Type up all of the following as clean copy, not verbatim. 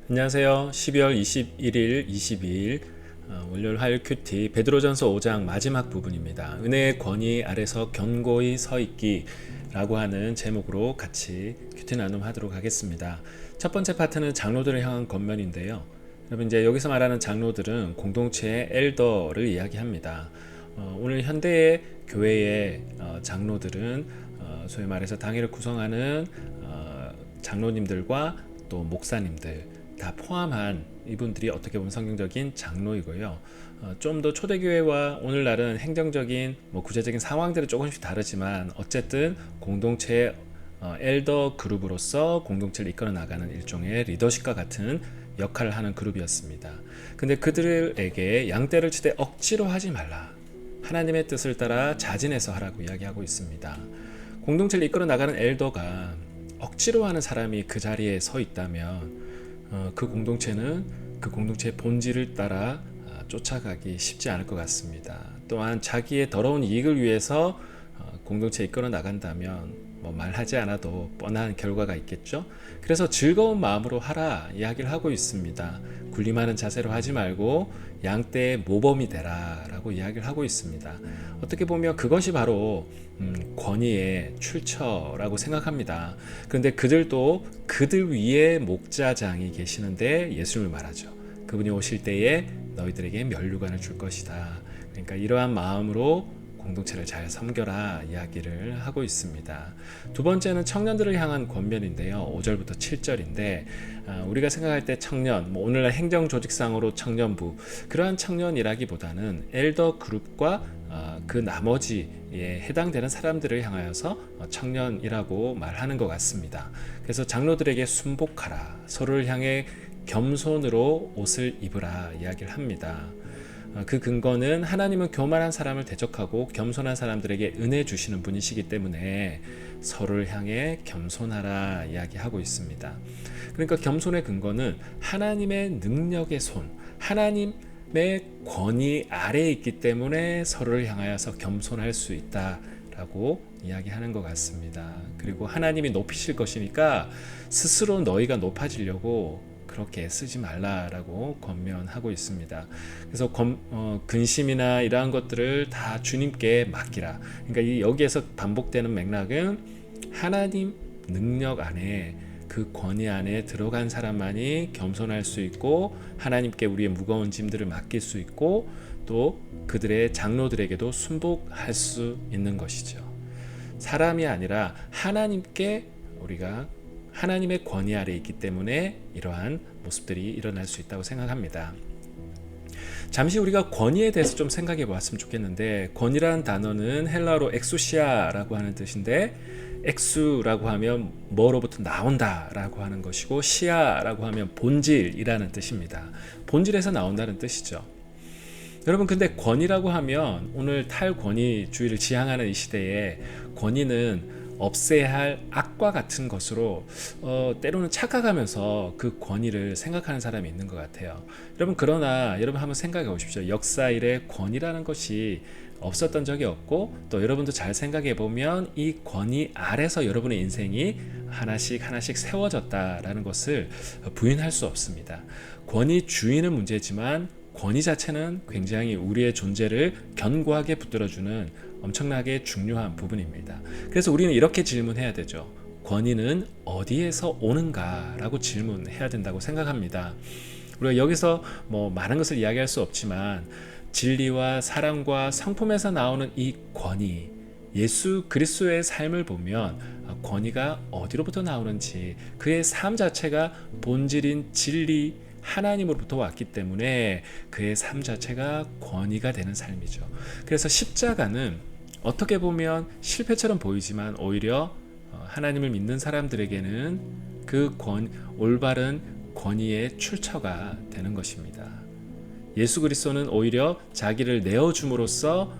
안녕하세요. 12월 21일, 22일 월요일 화요일 큐티 베드로전서 5장 마지막 부분입니다. 은혜의 권위 아래서 견고히 서 있기 라고 하는 제목으로 같이 큐티 나눔하도록 하겠습니다. 첫 번째 파트는 장로들을 향한 권면인데요. 여러분, 이제 여기서 말하는 장로들은 공동체의 엘더를 이야기합니다. 오늘 현대의 교회의 장로들은 소위 말해서 당회를 구성하는 장로님들과 또 목사님들 다 포함한 이분들이 어떻게 보면 성경적인 장로이고요. 좀 더 초대교회와 오늘날은 행정적인 구체적인 상황들은 조금씩 다르지만 어쨌든 공동체의 엘더 그룹으로서 공동체를 이끌어 나가는 일종의 리더십과 같은 역할을 하는 그룹이었습니다. 근데 그들에게 양떼를 치되 억지로 하지 말라, 하나님의 뜻을 따라 자진해서 하라고 이야기하고 있습니다. 공동체를 이끌어 나가는 엘더가 억지로 하는 사람이 그 자리에 서 있다면 그 공동체는 그 공동체의 본질을 따라 쫓아가기 쉽지 않을 것 같습니다. 또한 자기의 더러운 이익을 위해서 공동체에 이끌어 나간다면 말하지 않아도 뻔한 결과가 있겠죠. 그래서 즐거운 마음으로 하라 이야기를 하고 있습니다. 군림하는 자세로 하지 말고 양떼의 모범이 되라 라고 이야기를 하고 있습니다. 어떻게 보면 그것이 바로 권위의 출처라고 생각합니다. 그런데 그들도 그들 위에 목자장이 계시는데 예수님을 말하죠. 그분이 오실 때에 너희들에게 면류관을 줄 것이다. 그러니까 이러한 마음으로 공동체를 잘 섬겨라 이야기를 하고 있습니다. 두 번째는 청년들을 향한 권면인데요. 5절부터 7절인데 우리가 생각할 때 청년, 오늘날 행정조직상으로 청년부, 그러한 청년이라기보다는 엘더 그룹과 그 나머지에 해당되는 사람들을 향하여서 청년이라고 말하는 것 같습니다. 그래서 장로들에게 순복하라, 서로를 향해 겸손으로 옷을 입으라 이야기를 합니다. 그 근거는 하나님은 교만한 사람을 대적하고 겸손한 사람들에게 은혜 주시는 분이시기 때문에 서로를 향해 겸손하라 이야기하고 있습니다. 그러니까 겸손의 근거는 하나님의 능력의 손, 하나님의 권위 아래에 있기 때문에 서로를 향하여서 겸손할 수 있다라고 이야기하는 것 같습니다. 그리고 하나님이 높이실 것이니까 스스로 너희가 높아지려고 그렇게 쓰지 말라라고 권면하고 있습니다. 그래서 근심이나 이러한 것들을 다 주님께 맡기라. 그러니까 여기에서 반복되는 맥락은 하나님 능력 안에, 그 권위 안에 들어간 사람만이 겸손할 수 있고 하나님께 우리의 무거운 짐들을 맡길 수 있고 또 그들의 장로들에게도 순복할 수 있는 것이죠. 사람이 아니라 하나님께 우리가 하나님의 권위 아래에 있기 때문에 이러한 모습들이 일어날 수 있다고 생각합니다. 잠시 우리가 권위에 대해서 좀 생각해 보았으면 좋겠는데, 권위라는 단어는 헬라어로 엑수시아라고 하는 뜻인데, 엑수라고 하면 뭐로부터 나온다라고 하는 것이고, 시아라고 하면 본질이라는 뜻입니다. 본질에서 나온다는 뜻이죠. 여러분, 근데 권위라고 하면 오늘 탈권위주의를 지향하는 이 시대에 권위는 없애야 할 악과 같은 것으로 때로는 착각하면서 그 권위를 생각하는 사람이 있는 것 같아요. 여러분, 그러나 여러분 한번 생각해 보십시오. 역사 이래 권위라는 것이 없었던 적이 없고, 또 여러분도 잘 생각해 보면 이 권위 아래서 여러분의 인생이 하나씩 세워졌다라는 것을 부인할 수 없습니다. 권위주의는 문제지만 권위 자체는 굉장히 우리의 존재를 견고하게 붙들어주는 엄청나게 중요한 부분입니다. 그래서 우리는 이렇게 질문해야 되죠. 권위는 어디에서 오는가? 라고 질문해야 된다고 생각합니다. 우리가 여기서 많은 것을 이야기할 수 없지만 진리와 사랑과 성품에서 나오는 이 권위, 예수 그리스도의 삶을 보면 권위가 어디로부터 나오는지, 그의 삶 자체가 본질인 진리, 하나님으로부터 왔기 때문에 그의 삶 자체가 권위가 되는 삶이죠. 그래서 십자가는 어떻게 보면 실패처럼 보이지만 오히려 하나님을 믿는 사람들에게는 그 올바른 권위의 출처가 되는 것입니다. 예수 그리스도는 오히려 자기를 내어줌으로써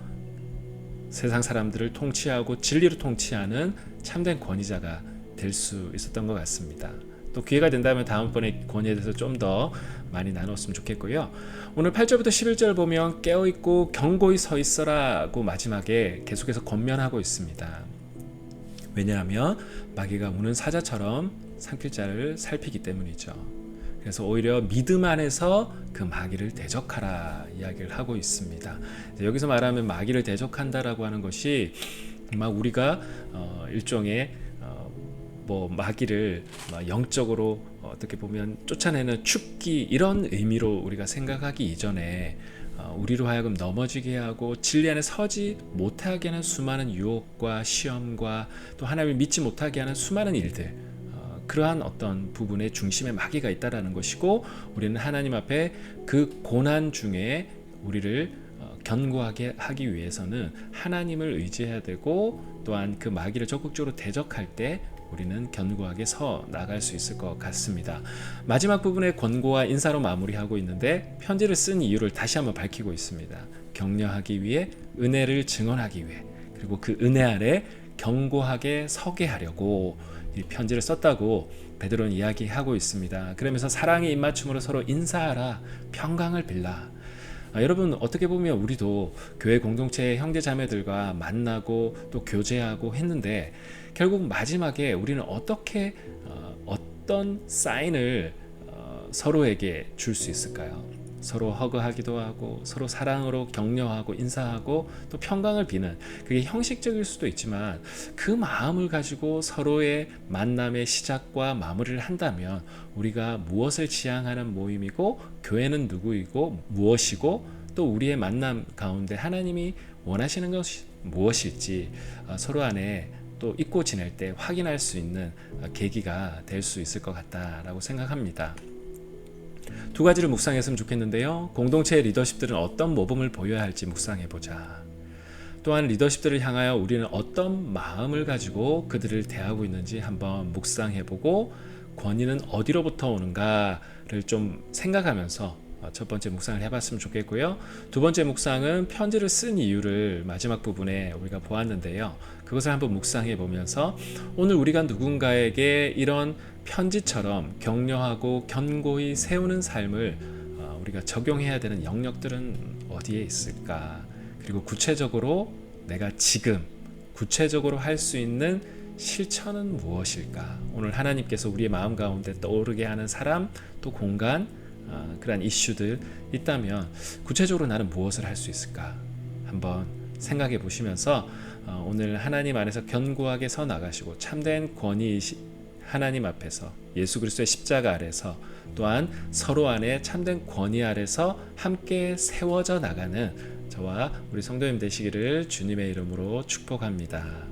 세상 사람들을 통치하고 진리로 통치하는 참된 권위자가 될 수 있었던 것 같습니다. 또 기회가 된다면 다음번에 권위에 대해서 좀 더 많이 나눴으면 좋겠고요. 오늘 8절부터 11절 보면 깨어있고 견고히 서 있어라고 마지막에 계속해서 권면하고 있습니다. 왜냐하면 마귀가 우는 사자처럼 산길자를 살피기 때문이죠. 그래서 오히려 믿음 안에서 그 마귀를 대적하라 이야기를 하고 있습니다. 여기서 말하면 마귀를 대적한다라고 하는 것이 막 우리가 일종의 뭐 마귀를 영적으로 어떻게 보면 쫓아내는 축기 이런 의미로 우리가 생각하기 이전에 우리로 하여금 넘어지게 하고 진리 안에 서지 못하게 하는 수많은 유혹과 시험과 또 하나님을 믿지 못하게 하는 수많은 일들, 그러한 어떤 부분의 중심에 마귀가 있다라는 것이고, 우리는 하나님 앞에 그 고난 중에 우리를 견고하게 하기 위해서는 하나님을 의지해야 되고, 또한 그 마귀를 적극적으로 대적할 때 우리는 견고하게 서 나갈 수 있을 것 같습니다. 마지막 부분에 권고와 인사로 마무리하고 있는데, 편지를 쓴 이유를 다시 한번 밝히고 있습니다. 격려하기 위해, 은혜를 증언하기 위해, 그리고 그 은혜 아래 견고하게 서게 하려고 이 편지를 썼다고 베드로는 이야기하고 있습니다. 그러면서 사랑의 입맞춤으로 서로 인사하라, 평강을 빌라. 여러분, 어떻게 보면 우리도 교회 공동체의 형제 자매들과 만나고 또 교제하고 했는데, 결국 마지막에 우리는 어떻게 어떤 사인을 서로에게 줄 수 있을까요? 서로 허그하기도 하고, 서로 사랑으로 격려하고 인사하고 또 평강을 비는, 그게 형식적일 수도 있지만 그 마음을 가지고 서로의 만남의 시작과 마무리를 한다면 우리가 무엇을 지향하는 모임이고, 교회는 누구이고 무엇이고, 또 우리의 만남 가운데 하나님이 원하시는 것이 무엇일지 서로 안에 또 잊고 지낼 때 확인할 수 있는 계기가 될 수 있을 것 같다라고 생각합니다. 두 가지를 묵상했으면 좋겠는데요. 공동체의 리더십들은 어떤 모범을 보여야 할지 묵상해보자. 또한 리더십들을 향하여 우리는 어떤 마음을 가지고 그들을 대하고 있는지 한번 묵상해보고, 권위는 어디로부터 오는가를 좀 생각하면서 첫 번째 묵상을 해봤으면 좋겠고요. 두 번째 묵상은 편지를 쓴 이유를 마지막 부분에 우리가 보았는데요. 그것을 한번 묵상해 보면서 오늘 우리가 누군가에게 이런 편지처럼 격려하고 견고히 세우는 삶을 우리가 적용해야 되는 영역들은 어디에 있을까? 그리고 구체적으로 내가 지금 구체적으로 할 수 있는 실천은 무엇일까? 오늘 하나님께서 우리의 마음 가운데 떠오르게 하는 사람, 또 공간, 그러한 이슈들 있다면 구체적으로 나는 무엇을 할 수 있을까? 한번 생각해 보시면서 오늘 하나님 안에서 견고하게 서 나가시고 참된 권위 하나님 앞에서 예수 그리스도의 십자가 아래서, 또한 서로 안에 참된 권위 아래서 함께 세워져 나가는 저와 우리 성도님 되시기를 주님의 이름으로 축복합니다.